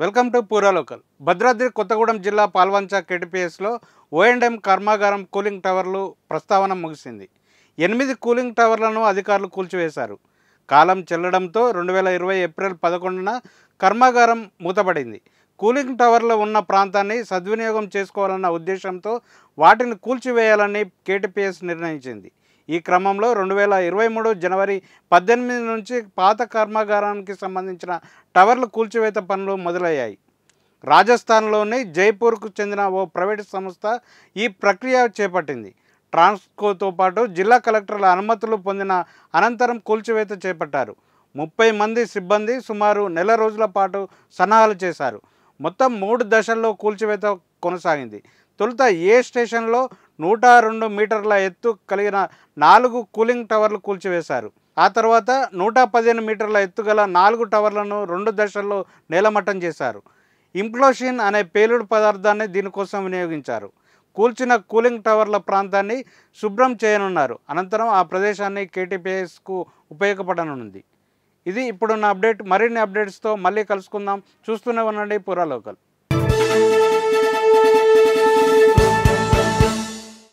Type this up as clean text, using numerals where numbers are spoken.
Welcome to పూరా local. Bhadradri Kothagudem జిల్లా పాల్వంచ కేటీపీఎస్లో ఓఎండ్ఎం కర్మాగారం కూలింగ్ టవర్లు ప్రస్తావన ముగిసింది. 8 కూలింగ్ టవర్లను అధికారులు కూల్చివేశారు. కాలం చెల్లడంతో 2020 ఏప్రిల్ 11న కర్మాగారం మూతపడింది. కూలింగ్ టవర్లు ఉన్న ప్రాంతాన్ని సద్వినియోగం చేసుకోవాలన్న ఉద్దేశంతో వాటిని కూల్చివేయాలని కేటీపీఎస్ నిర్ణయించింది. ఈ క్రమంలో 2023 జనవరి 18 నుంచి పాత కర్మాగారానికి సంబంధించిన టవర్లు కూల్చివేత పనులు మొదలయ్యాయి. రాజస్థాన్లోని జైపూర్కు చెందిన ఓ ప్రైవేటు సంస్థ ఈ ప్రక్రియ చేపట్టింది. ట్రాన్స్కోతో పాటు జిల్లా కలెక్టర్ల అనుమతులు పొందిన అనంతరం కూల్చివేత చేపట్టారు. 30 మంది సిబ్బంది సుమారు నెల రోజుల పాటు సన్నాహాలు చేశారు. మొత్తం 3 దశల్లో కూల్చివేత కొనసాగింది. తొలుత ఏ స్టేషన్లో 102 మీటర్ల ఎత్తు కలిగిన 4 కూలింగ్ టవర్లు కూల్చివేశారు. ఆ తర్వాత 115 మీటర్ల ఎత్తు గల 4 టవర్లను 2 దశల్లో నేలమట్టం చేశారు. ఇంప్లోషన్ అనే పేలుడు పదార్థాన్ని దీనికోసం వినియోగించారు. కూల్చిన కూలింగ్ టవర్ల ప్రాంతాన్ని శుభ్రం చేయనున్నారు. అనంతరం ఆ ప్రదేశాన్ని కేటీపీఎస్కు ఉపయోగపడనుంది. ఇది ఇప్పుడున్న అప్డేట్. మరిన్ని అప్డేట్స్తో మళ్ళీ కలుసుకుందాం. చూస్తూనే ఉండండి పూరా లోకల్.